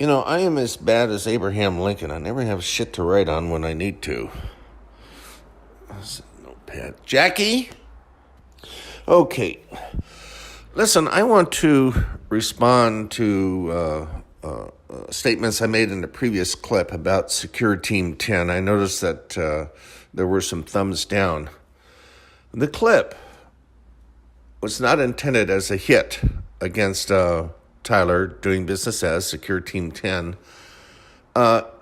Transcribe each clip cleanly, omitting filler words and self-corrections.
I am as bad as Abraham Lincoln. I never have shit to write on when I need to. Notepad. Jackie? Okay. Listen, I want to respond to statements I made in the previous clip about Secure Team 10. I noticed that there were some thumbs down. The clip was not intended as a hit against Tyler doing business as Secure Team 10. Tyler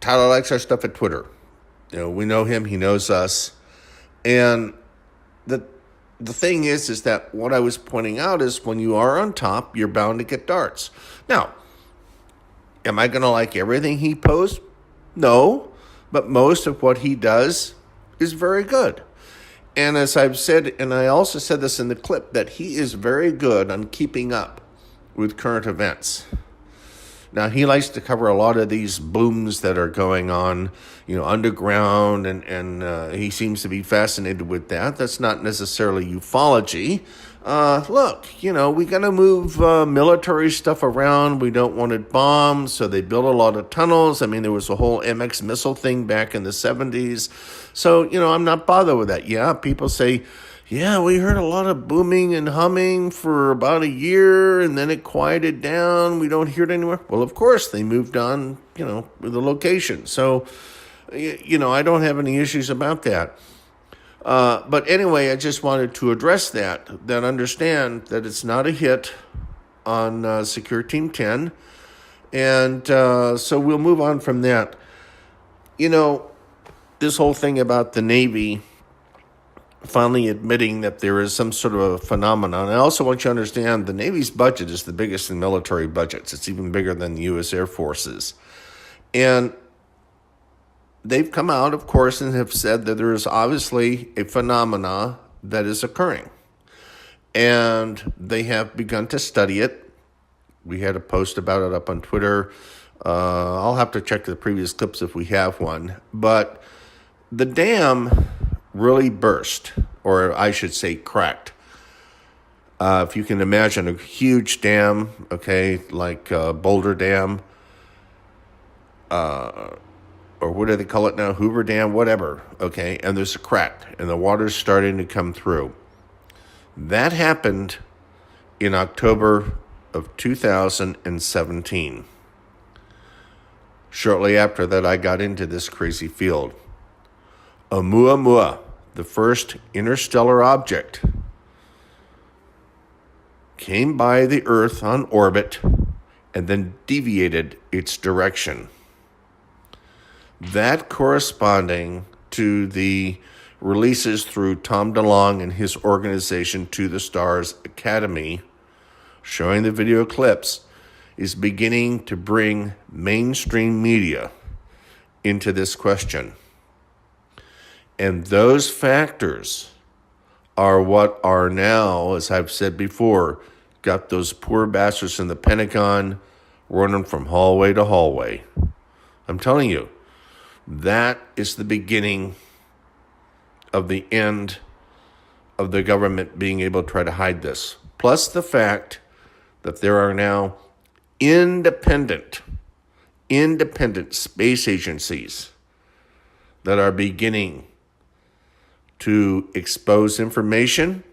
likes our stuff at Twitter. We know him, he knows us. And the thing is that what I was pointing out is when you are on top, you're bound to get darts. Now, am I going to like everything he posts? No, but most of what he does is very good. And as I've said, and I also said this in the clip, that he is very good on keeping up with current events. Now, he likes to cover a lot of these booms that are going on, underground, and he seems to be fascinated with that. That's not necessarily ufology. Look, we got to move military stuff around. We don't want it bombed, so they built a lot of tunnels. I mean, there was a whole MX missile thing back in the 70s. So, I'm not bothered with that. Yeah, people say, yeah, we heard a lot of booming and humming for about a year, and then it quieted down. We don't hear it anymore. Well, of course, they moved on, with the location. So, I don't have any issues about that. But anyway, I just wanted to address that understand that it's not a hit on Secure Team 10. And so we'll move on from that. This whole thing about the Navy finally admitting that there is some sort of a phenomenon. I also want you to understand the Navy's budget is the biggest in military budgets. It's even bigger than the U.S. Air Force's. And they've come out, of course, and have said that there is obviously a phenomena that is occurring. And they have begun to study it. We had a post about it up on Twitter. I'll have to check the previous clips if we have one. But the dam really burst, or I should say cracked. If you can imagine a huge dam, okay, like Boulder Dam, or what do they call it now? Hoover Dam, whatever, okay? And there's a crack, and the water's starting to come through. That happened in October of 2017. Shortly after that, I got into this crazy field. Oumuamua, the first interstellar object, came by the Earth on orbit and then deviated its direction. That corresponding to the releases through Tom DeLonge and his organization To the Stars Academy, showing the video clips, is beginning to bring mainstream media into this question. And those factors are what are now, as I've said before, got those poor bastards in the Pentagon running from hallway to hallway. I'm telling you, that is the beginning of the end of the government being able to try to hide this. Plus the fact that there are now independent space agencies that are beginning to expose information.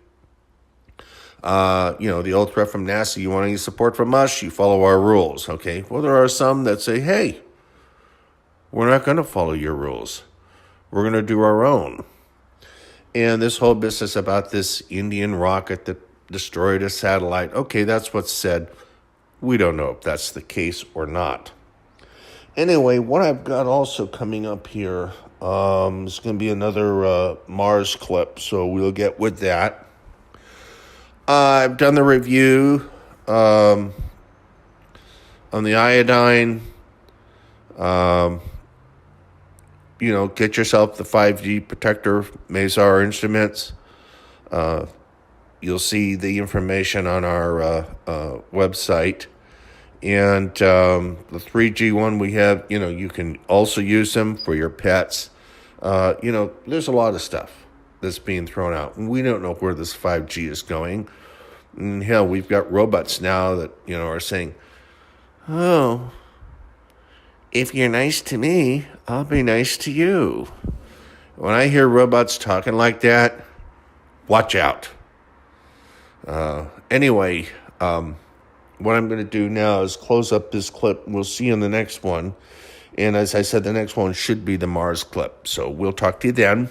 The old threat from NASA, you want any support from us, you follow our rules, okay? Well, there are some that say, hey, we're not going to follow your rules. We're going to do our own. And this whole business about this Indian rocket that destroyed a satellite, okay, that's what's said. We don't know if that's the case or not. Anyway, what I've got also coming up here is going to be another Mars clip, so we'll get with that. I've done the review on the iodine. Get yourself the 5G protector Mazur instruments. You'll see the information on our website. And the 3G one we have, you can also use them for your pets. There's a lot of stuff that's being thrown out. And we don't know where this 5G is going. And hell, we've got robots now that, are saying, oh, if you're nice to me, I'll be nice to you. When I hear robots talking like that, watch out. Anyway, what I'm going to do now is close up this clip. We'll see you in the next one. And as I said, the next one should be the Mars clip. So we'll talk to you then.